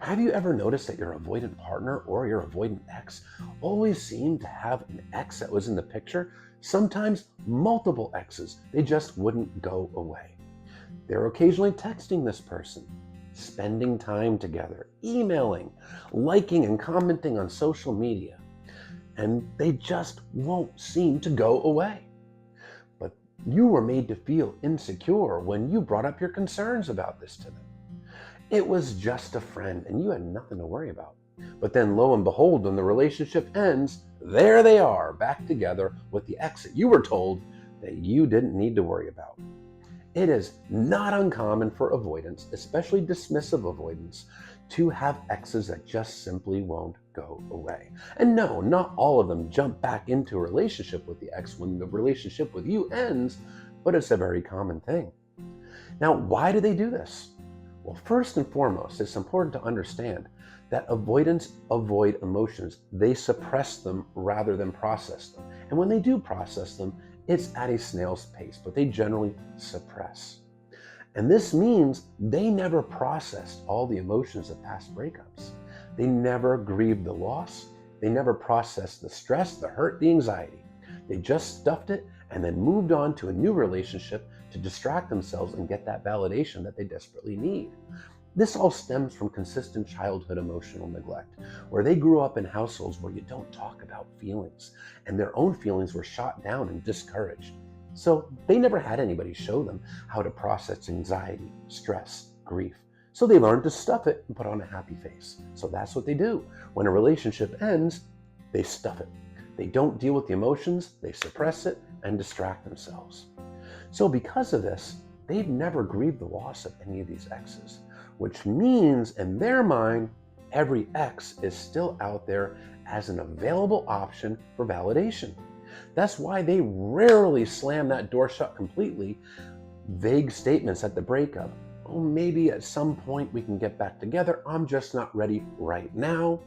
Have you ever noticed that your avoidant partner or your avoidant ex always seemed to have an ex that was in the picture? Sometimes multiple exes. They just wouldn't go away. They're occasionally texting this person, spending time together, emailing, liking and commenting on social media, and they just won't seem to go away. But you were made to feel insecure when you brought up your concerns about this to them. It was just a friend and you had nothing to worry about. But then lo and behold, when the relationship ends, there they are back together with the ex that you were told that you didn't need to worry about. It is not uncommon for avoidants, especially dismissive avoidants, to have exes that just simply won't go away. And no, not all of them jump back into a relationship with the ex when the relationship with you ends, but it's a very common thing. Now, why do they do this? Well, first and foremost, it's important to understand that avoidants avoid emotions. They suppress them rather than process them. And when they do process them, it's at a snail's pace, but they generally suppress. And this means they never processed all the emotions of past breakups. They never grieved the loss. They never processed the stress, the hurt, the anxiety. They just stuffed it and then moved on to a new relationship to distract themselves and get that validation that they desperately need. This all stems from consistent childhood emotional neglect, where they grew up in households where you don't talk about feelings, and their own feelings were shot down and discouraged. So they never had anybody show them how to process anxiety, stress, grief. So they learned to stuff it and put on a happy face. So that's what they do. When a relationship ends, they stuff it. They don't deal with the emotions, they suppress it and distract themselves. So because of this, they've never grieved the loss of any of these exes, which means in their mind, every ex is still out there as an available option for validation. That's why they rarely slam that door shut completely. Vague statements at the breakup. Oh, maybe at some point we can get back together. I'm just not ready right now.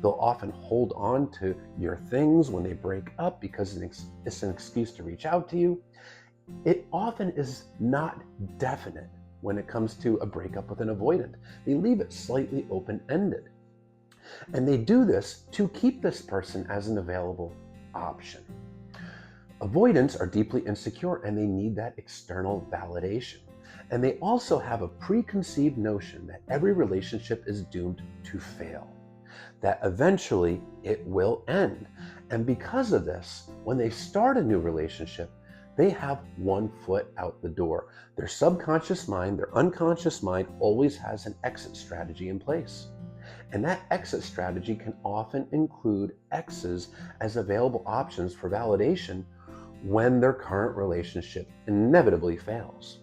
They'll often hold on to your things when they break up because it's an excuse to reach out to you. It often is not definite when it comes to a breakup with an avoidant. They leave it slightly open-ended. And they do this to keep this person as an available option. Avoidants are deeply insecure and they need that external validation. And they also have a preconceived notion that every relationship is doomed to fail, that eventually it will end. And because of this, when they start a new relationship, they have one foot out the door. Their subconscious mind, their unconscious mind always has an exit strategy in place. And that exit strategy can often include exes as available options for validation when their current relationship inevitably fails.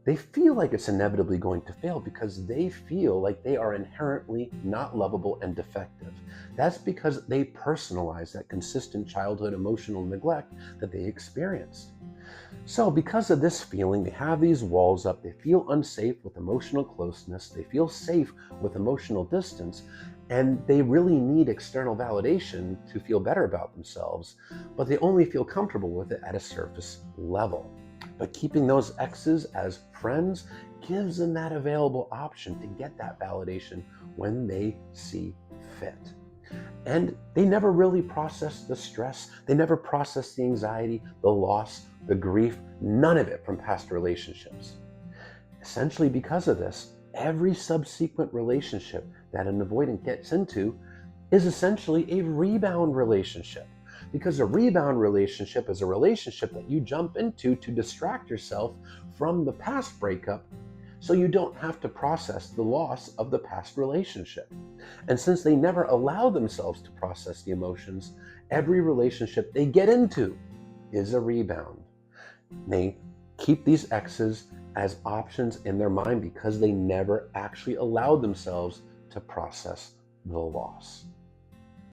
They feel like it's inevitably going to fail because they feel like they are inherently not lovable and defective. That's because they personalize that consistent childhood emotional neglect that they experienced. So because of this feeling, they have these walls up, they feel unsafe with emotional closeness, they feel safe with emotional distance, and they really need external validation to feel better about themselves, but they only feel comfortable with it at a surface level. But keeping those exes as friends gives them that available option to get that validation when they see fit. And they never really process the stress. They never process the anxiety, the loss, the grief, none of it from past relationships. Essentially, because of this, every subsequent relationship that an avoidant gets into is essentially a rebound relationship. Because a rebound relationship is a relationship that you jump into to distract yourself from the past breakup so you don't have to process the loss of the past relationship. And since they never allow themselves to process the emotions, every relationship they get into is a rebound. They keep these exes as options in their mind because they never actually allowed themselves to process the loss.